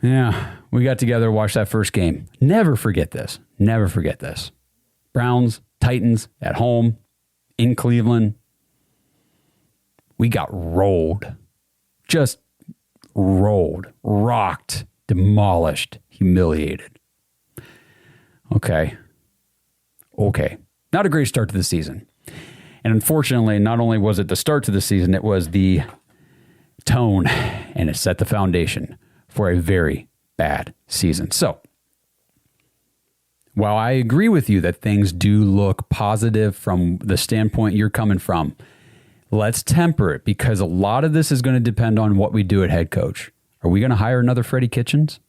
Yeah, we got together, watched that first game. Never forget this. Browns, Titans at home in Cleveland. We got rolled. Just rolled, rocked, demolished, humiliated. Okay. Not a great start to the season. And unfortunately, not only was it the start to the season, it was the tone, and it set the foundation for a very bad season. So, while I agree with you that things do look positive from the standpoint you're coming from, let's temper it, because a lot of this is going to depend on what we do at head coach. Are we going to hire another Freddie Kitchens?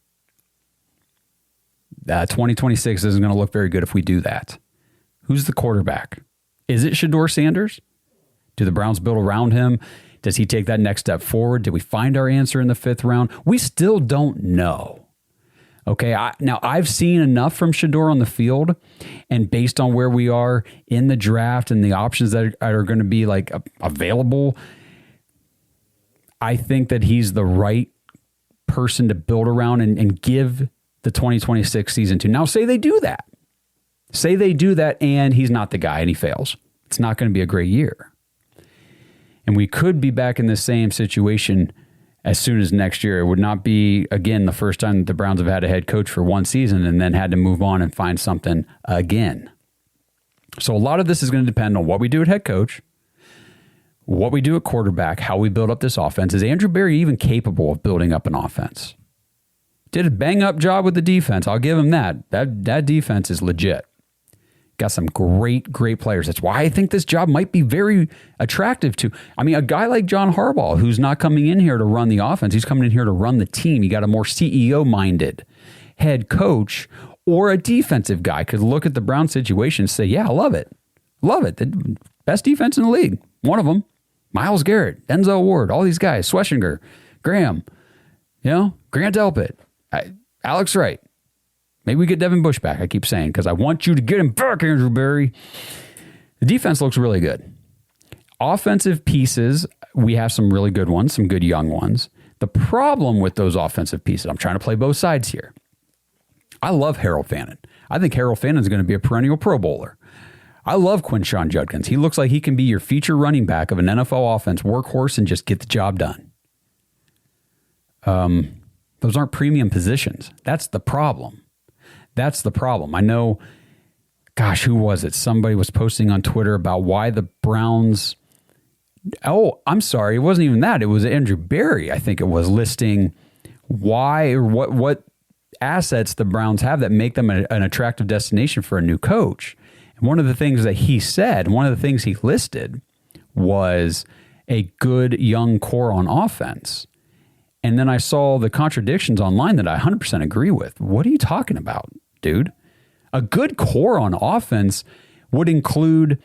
2026 isn't going to look very good if we do that. Who's the quarterback? Is it Shedeur Sanders? Do the Browns build around him? Does he take that next step forward? Did we find our answer in the 5th round? We still don't know. Okay, now I've seen enough from Shedeur on the field, and based on where we are in the draft and the options that are going to be like available, I think that he's the right person to build around and give the 2026 season to. Now, say they do that. And he's not the guy and he fails. It's not going to be a great year. And we could be back in the same situation as soon as next year. It would not be, again, the first time that the Browns have had a head coach for one season and then had to move on and find something again. So a lot of this is going to depend on what we do at head coach, what we do at quarterback, how we build up this offense. Is Andrew Berry even capable of building up an offense? Did a bang-up job with the defense. I'll give him that. That defense is legit. Got some great players. That's why I think this job might be very attractive to, I mean, a guy like John Harbaugh, who's not coming in here to run the offense. He's coming in here to run the team. You got a more CEO-minded head coach or a defensive guy could look at the Brown situation and say, yeah, I love it. Love it. The best defense in the league. One of them, Myles Garrett, Denzel Ward, all these guys, Schwessinger, Graham, Grant Delpit, Alex Wright. Maybe we get Devin Bush back, I keep saying, because I want you to get him back, Andrew Berry. The defense looks really good. Offensive pieces, we have some really good ones, some good young ones. The problem with those offensive pieces, I'm trying to play both sides here. I love Harold Fannin. I think Harold Fannin is going to be a perennial Pro Bowler. I love Quinshon Judkins. He looks like he can be your feature running back of an NFL offense, workhorse, and just get the job done. Those aren't premium positions. That's the problem. I know, gosh, who was it? Somebody was posting on Twitter about why the Browns... Oh, I'm sorry. It wasn't even that. It was Andrew Berry, I think it was, listing why or what assets the Browns have that make them an attractive destination for a new coach. And one of the things that he said, one of the things he listed was a good young core on offense. And then I saw the contradictions online that I 100% agree with. What are you talking about, dude? A good core on offense would include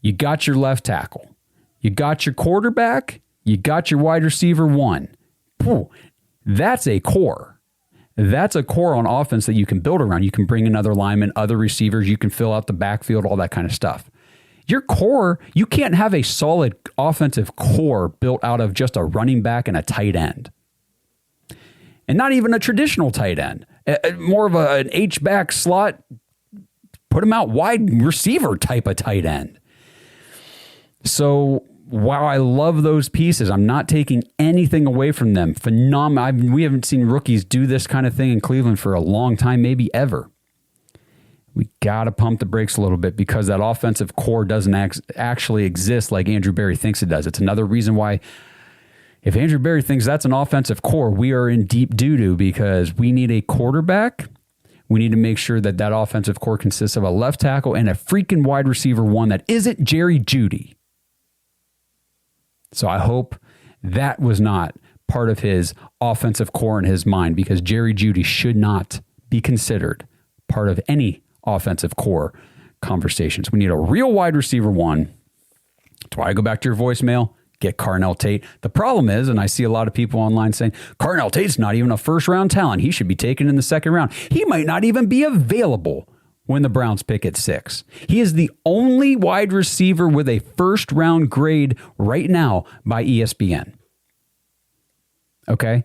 you got your left tackle, you got your quarterback, you got your wide receiver one. That's a core. That's a core on offense that you can build around. You can bring in other linemen, other receivers. You can fill out the backfield, all that kind of stuff. Your core, you can't have a solid offensive core built out of just a running back and a tight end. And not even a traditional tight end, more of an H-back slot, put him out wide receiver type of tight end. So while I love those pieces, I'm not taking anything away from them. Phenomenal. We haven't seen rookies do this kind of thing in Cleveland for a long time, maybe ever. We got to pump the brakes a little bit because that offensive core doesn't actually exist like Andrew Berry thinks it does. It's another reason why if Andrew Berry thinks that's an offensive core, we are in deep doo-doo because we need a quarterback. We need to make sure that that offensive core consists of a left tackle and a freaking wide receiver one that isn't Jerry Jeudy. So I hope that was not part of his offensive core in his mind because Jerry Jeudy should not be considered part of any offensive core conversations. We need a real wide receiver one. That's why I go back to your voicemail. Get Carnell Tate. The problem is, and I see a lot of people online saying, Carnell Tate's not even a first-round talent. He should be taken in the second round. He might not even be available when the Browns pick at 6. He is the only wide receiver with a first-round grade right now by ESPN. Okay?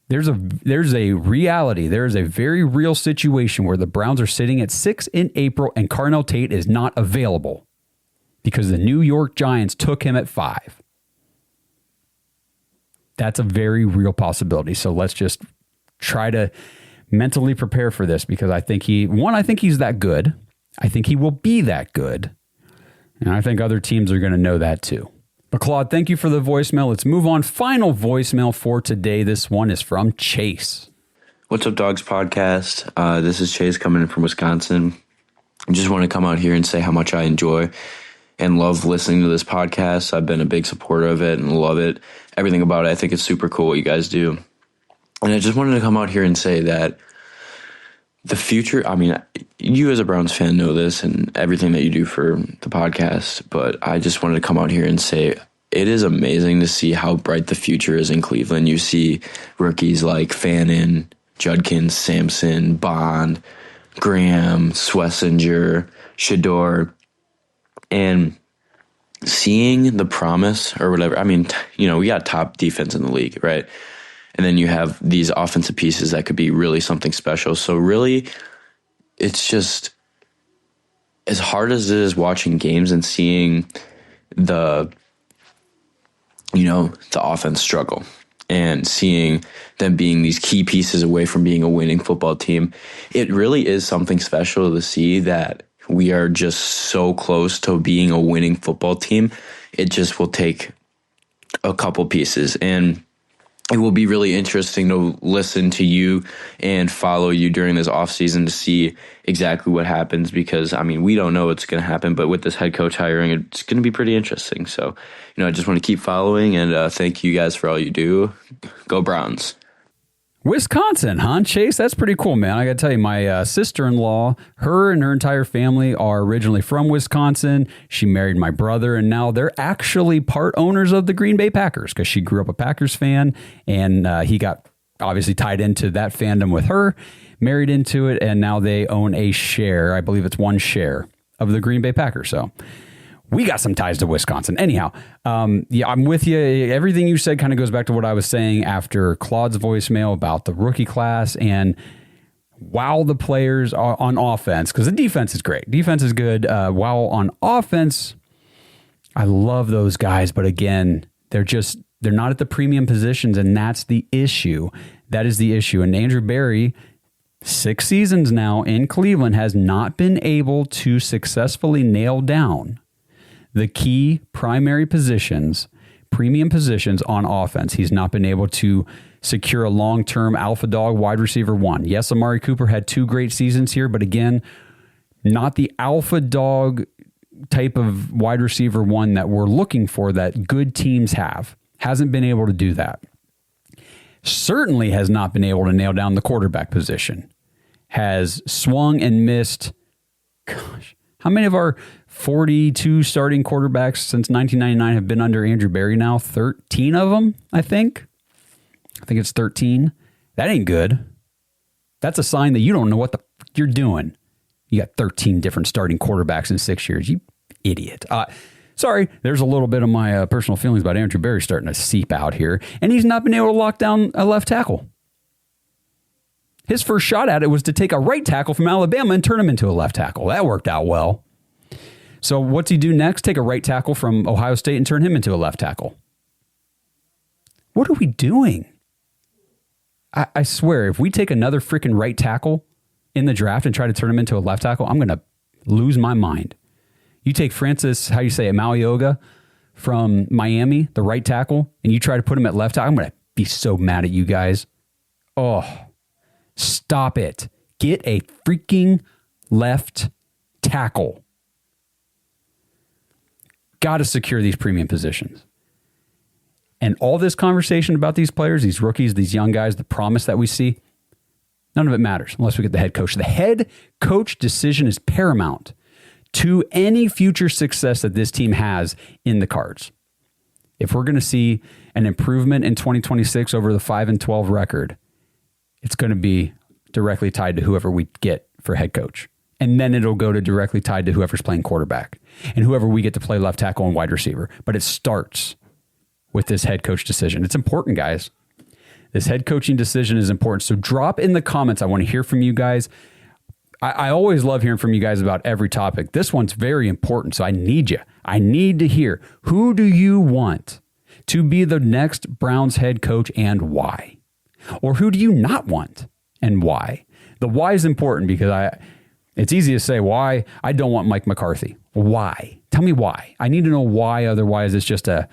There's a reality. There is a very real situation where the Browns are sitting at 6 in April and Carnell Tate is not available because the New York Giants took him at 5. That's a very real possibility. So let's just try to mentally prepare for this because I think he's that good. I think he will be that good. And I think other teams are going to know that too. But Claude, thank you for the voicemail. Let's move on. Final voicemail for today. This one is from Chase. What's up, Dogs Podcast? This is Chase coming in from Wisconsin. I just want to come out here and say how much I enjoy and love listening to this podcast. I've been a big supporter of it and love it. Everything about it. I think it's super cool what you guys do. And I just wanted to come out here and say that the future, I mean, you as a Browns fan know this and everything that you do for the podcast, but I just wanted to come out here and say it is amazing to see how bright the future is in Cleveland. You see rookies like Fannin, Judkins, Sampson, Bond, Graham, Schwessinger, Shador, and seeing the promise or whatever. I mean, we got top defense in the league, right? And then you have these offensive pieces that could be really something special. So really, it's just as hard as it is watching games and seeing the the offense struggle and seeing them being these key pieces away from being a winning football team. It really is something special to see that we are just so close to being a winning football team. It just will take a couple pieces, and it will be really interesting to listen to you and follow you during this offseason to see exactly what happens, because, we don't know what's going to happen, but with this head coach hiring, it's going to be pretty interesting. So, I just want to keep following, and thank you guys for all you do. Go Browns. Wisconsin, huh, Chase? That's pretty cool, man. I got to tell you, my sister-in-law, her and her entire family are originally from Wisconsin. She married my brother, and now they're actually part owners of the Green Bay Packers because she grew up a Packers fan, and he got obviously tied into that fandom with her, married into it, and now they own a share. I believe it's one share of the Green Bay Packers. So we got some ties to Wisconsin. Anyhow, I'm with you. Everything you said kind of goes back to what I was saying after Claude's voicemail about the rookie class, and while the players are on offense, because the defense is great. Defense is good. While on offense, I love those guys, but again, they're not at the premium positions, and that's the issue. That is the issue. And Andrew Berry, 6 seasons now in Cleveland, has not been able to successfully nail down the key primary positions, premium positions on offense. He's not been able to secure a long-term alpha dog wide receiver one. Yes, Amari Cooper had 2 great seasons here, but again, not the alpha dog type of wide receiver one that we're looking for that good teams have. Hasn't been able to do that. Certainly has not been able to nail down the quarterback position. Has swung and missed. Gosh, how many of our 42 starting quarterbacks since 1999 have been under Andrew Berry now? 13 of them, I think. I think it's 13. That ain't good. That's a sign that you don't know what you're doing. You got 13 different starting quarterbacks in 6 years. You idiot. Sorry, there's a little bit of my personal feelings about Andrew Berry starting to seep out here, and he's not been able to lock down a left tackle. His first shot at it was to take a right tackle from Alabama and turn him into a left tackle. That worked out well. So what's he do next? Take a right tackle from Ohio State and turn him into a left tackle. What are we doing? I swear, if we take another freaking right tackle in the draft and try to turn him into a left tackle, I'm going to lose my mind. You take Francis, how you say it, Malioga from Miami, the right tackle, and you try to put him at left tackle, I'm going to be so mad at you guys. Oh, stop it. Get a freaking left tackle. Got to secure these premium positions. And all this conversation about these players, these rookies, these young guys, the promise that we see, none of it matters unless we get the head coach. The head coach decision is paramount to any future success that this team has in the cards. If we're going to see an improvement in 2026 over the 5-12 record, it's going to be directly tied to whoever we get for head coach. And then it'll go to directly tied to whoever's playing quarterback and whoever we get to play left tackle and wide receiver. But it starts with this head coach decision. It's important, guys. This head coaching decision is important. So drop in the comments. I want to hear from you guys. I always love hearing from you guys about every topic. This one's very important, so I need you. I need to hear, who do you want to be the next Browns head coach and why? Or who do you not want and why? The why is important because it's easy to say why. I don't want Mike McCarthy. Why? Tell me why. I need to know why. Otherwise, it's just a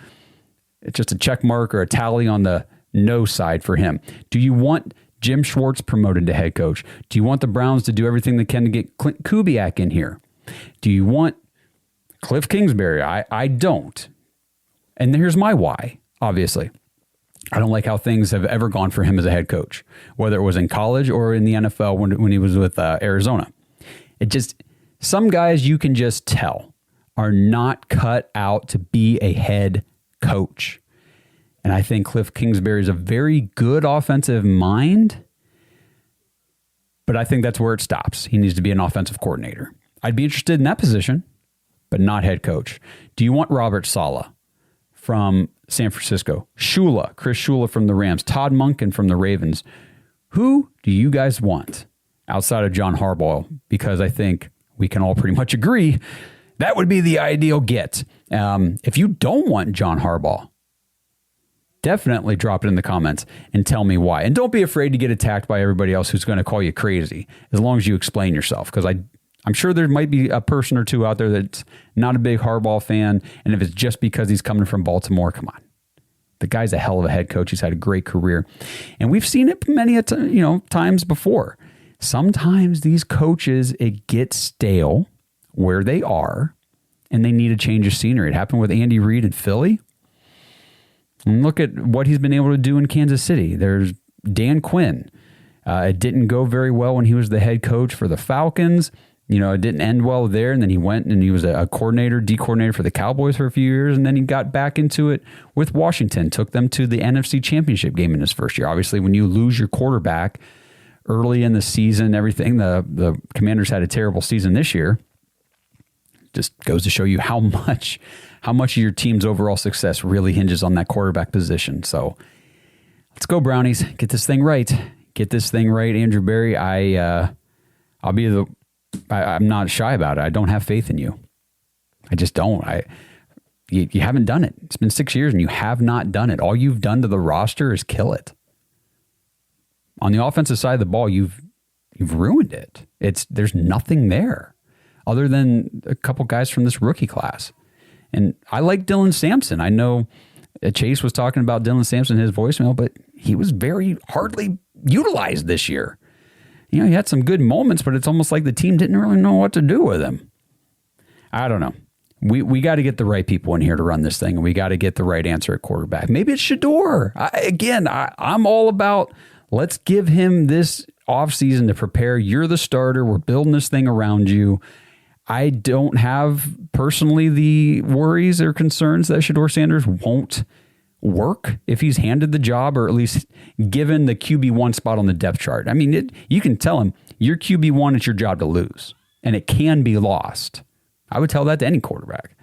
check mark or a tally on the no side for him. Do you want Jim Schwartz promoted to head coach? Do you want the Browns to do everything they can to get Clint Kubiak in here? Do you want Cliff Kingsbury? I don't. And here's my why, obviously. I don't like how things have ever gone for him as a head coach, whether it was in college or in the NFL when he was with Arizona. Some guys you can just tell are not cut out to be a head coach. And I think Cliff Kingsbury is a very good offensive mind, but I think that's where it stops. He needs to be an offensive coordinator. I'd be interested in that position, but not head coach. Do you want Robert Saleh from San Francisco? Chris Shula from the Rams, Todd Monken from the Ravens. Who do you guys want outside of John Harbaugh? Because I think we can all pretty much agree that would be the ideal get. If you don't want John Harbaugh, Definitely drop it in the comments and tell me why. And don't be afraid to get attacked by everybody else who's going to call you crazy, as long as you explain yourself. Because I'm sure there might be a person or two out there that's not a big Harbaugh fan. And if it's just because he's coming from Baltimore, come on. The guy's a hell of a head coach. He's had a great career. And we've seen it many times before. Sometimes these coaches, it gets stale where they are, and they need a change of scenery. It happened with Andy Reid in Philly. And look at what he's been able to do in Kansas City. There's Dan Quinn. It didn't go very well when he was the head coach for the Falcons. It didn't end well there. And then he went and he was a D coordinator for the Cowboys for a few years. And then he got back into it with Washington, took them to the NFC Championship game in his first year. Obviously, when you lose your quarterback early in the season, everything, the Commanders had a terrible season this year. Just goes to show you how much of your team's overall success really hinges on that quarterback position. So let's go, Brownies. Get this thing right. Get this thing right, Andrew Berry. I'm not shy about it. I don't have faith in you. I just don't. You haven't done it. It's been 6 years and you have not done it. All you've done to the roster is kill it. On the offensive side of the ball, you've ruined it. There's nothing there other than a couple guys from this rookie class. And I like Dylan Sampson. I know Chase was talking about Dylan Sampson in his voicemail, but he was very hardly utilized this year. He had some good moments, but it's almost like the team didn't really know what to do with him. I don't know. We got to get the right people in here to run this thing, and we got to get the right answer at quarterback. Maybe it's Shador. I'm all about let's give him this offseason to prepare. You're the starter. We're building this thing around you. I don't have personally the worries or concerns that Shador Sanders won't work if he's handed the job, or at least given the QB1 spot on the depth chart. I mean, you can tell him you're QB1, it's your job to lose, and it can be lost. I would tell that to any quarterback,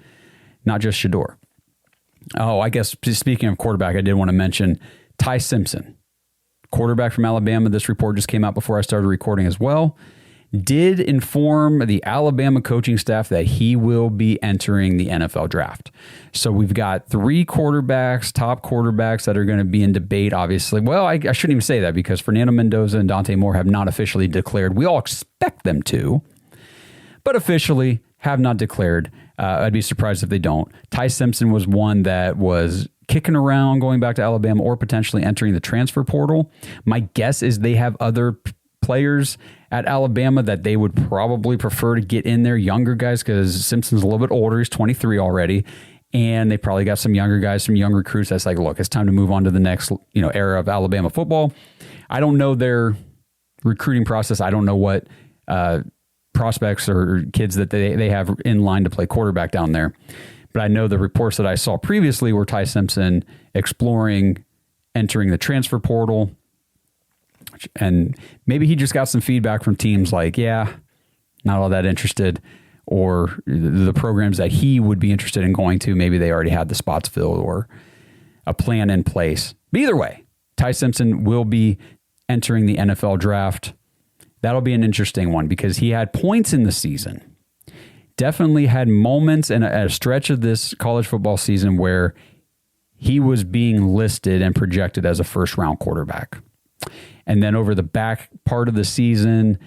not just Shador. Oh, I guess speaking of quarterback, I did want to mention Ty Simpson, quarterback from Alabama. This report just came out before I started recording as well. Did inform the Alabama coaching staff that he will be entering the NFL draft. So we've got 3 top quarterbacks that are going to be in debate, obviously. Well, I shouldn't even say that because Fernando Mendoza and Dante Moore have not officially declared. We all expect them to, but officially have not declared. I'd be surprised if they don't. Ty Simpson was one that was kicking around going back to Alabama or potentially entering the transfer portal. My guess is they have other players at Alabama that they would probably prefer to get in there, younger guys, because Simpson's a little bit older. He's 23 already. And they probably got some younger guys, some young recruits that's like, look, it's time to move on to the next era of Alabama football. I don't know their recruiting process. I don't know what prospects or kids that they have in line to play quarterback down there. But I know the reports that I saw previously were Ty Simpson exploring entering the transfer portal. And maybe he just got some feedback from teams like, yeah, not all that interested, or the programs that he would be interested in going to, maybe they already had the spots filled or a plan in place. But either way, Ty Simpson will be entering the NFL draft. That'll be an interesting one because he had points in the season. Definitely had moments in a stretch of this college football season where he was being listed and projected as a first-round quarterback. And then over the back part of the season,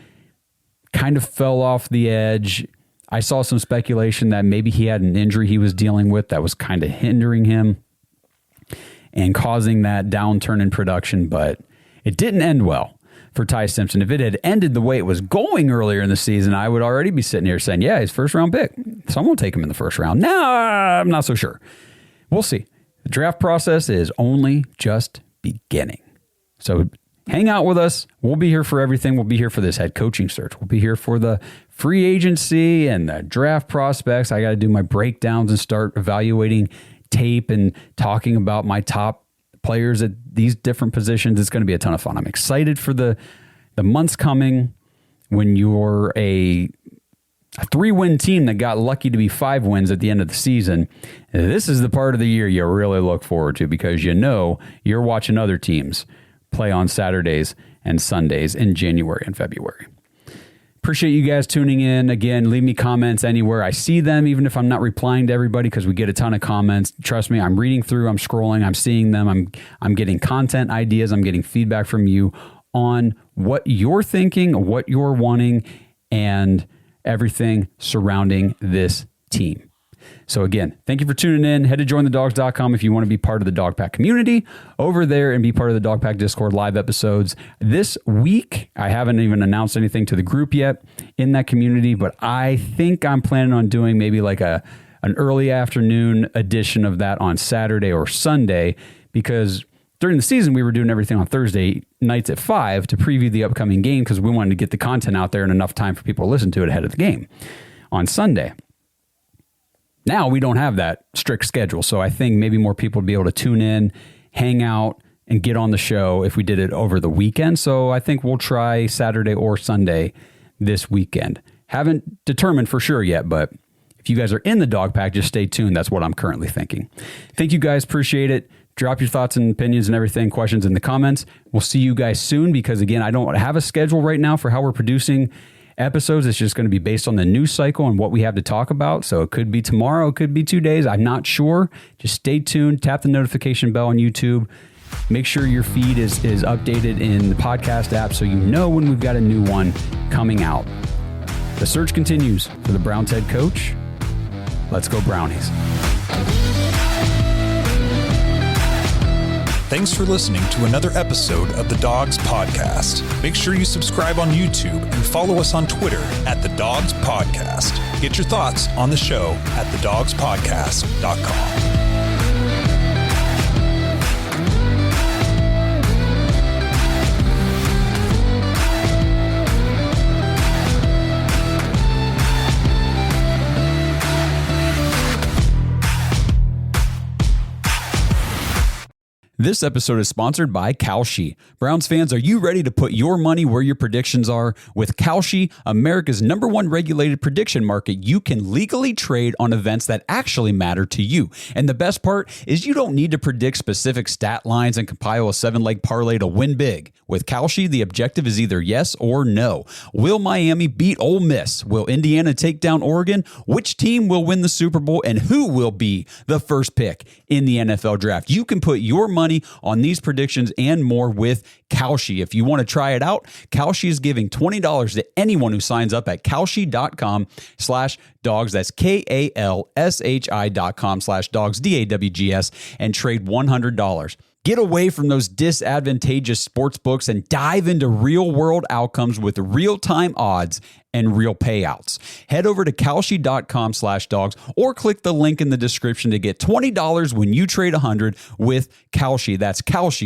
kind of fell off the edge. I saw some speculation that maybe he had an injury he was dealing with that was kind of hindering him and causing that downturn in production, but it didn't end well for Ty Simpson. If it had ended the way it was going earlier in the season, I would already be sitting here saying, yeah, he's first-round pick. Someone will take him in the first round. No, I'm not so sure. We'll see. The draft process is only just beginning. So hang out with us. We'll be here for everything. We'll be here for this head coaching search. We'll be here for the free agency and the draft prospects. I got to do my breakdowns and start evaluating tape and talking about my top players at these different positions. It's going to be a ton of fun. I'm excited for the months coming when you're a 3-win team that got lucky to be 5 wins at the end of the season. This is the part of the year you really look forward to because you're watching other teams play on Saturdays and Sundays in January and February. Appreciate you guys tuning in. Again, leave me comments anywhere. I see them, even if I'm not replying to everybody, because we get a ton of comments. Trust me, I'm reading through, I'm scrolling, I'm seeing them. I'm getting content ideas. I'm getting feedback from you on what you're thinking, what you're wanting, and everything surrounding this team. So again, thank you for tuning in. Head to jointhedogs.com if you want to be part of the Dog Pack community over there and be part of the Dog Pack Discord live episodes. This week, I haven't even announced anything to the group yet in that community, but I think I'm planning on doing maybe like an early afternoon edition of that on Saturday or Sunday, because during the season, we were doing everything on Thursday nights at 5 to preview the upcoming game because we wanted to get the content out there in enough time for people to listen to it ahead of the game on Sunday. Now we don't have that strict schedule, so I think maybe more people would be able to tune in, hang out, and get on the show if we did it over the weekend. So I think we'll try Saturday or Sunday this weekend. Haven't determined for sure yet, but if you guys are in the Dog Pack, just stay tuned. That's what I'm currently thinking. Thank you guys. Appreciate it. Drop your thoughts and opinions and everything, questions in the comments. We'll see you guys soon because, again, I don't have a schedule right now for how we're producing episodes. It's just going to be based on the news cycle and what we have to talk about. So it could be tomorrow, it could be 2 days. I'm not sure. Just stay tuned. Tap the notification bell on YouTube. Make sure your feed is updated in the podcast app so you know when we've got a new one coming out. The search continues for the Browns head coach. Let's go Brownies. Thanks for listening to another episode of the Dogs Podcast. Make sure you subscribe on YouTube and follow us on Twitter at the Dogs Podcast. Get your thoughts on the show at thedogspodcast.com. This episode is sponsored by Kalshi. Browns fans, are you ready to put your money where your predictions are? With Kalshi, America's #1 regulated prediction market, you can legally trade on events that actually matter to you. And the best part is you don't need to predict specific stat lines and compile a 7-leg parlay to win big. With Kalshi, the objective is either yes or no. Will Miami beat Ole Miss? Will Indiana take down Oregon? Which team will win the Super Bowl? And who will be the first pick in the NFL draft? You can put your money on these predictions and more with Kalshi. If you want to try it out, Kalshi is giving $20 to anyone who signs up at kalshi.com/dogs. That's KALSHI.com/dogs, DAWGS, and trade $100. Get away from those disadvantageous sports books and dive into real-world outcomes with real-time odds and real payouts. Head over to kalshi.com/dogs or click the link in the description to get $20 when you trade $100 with Kalshi. That's Kalshi.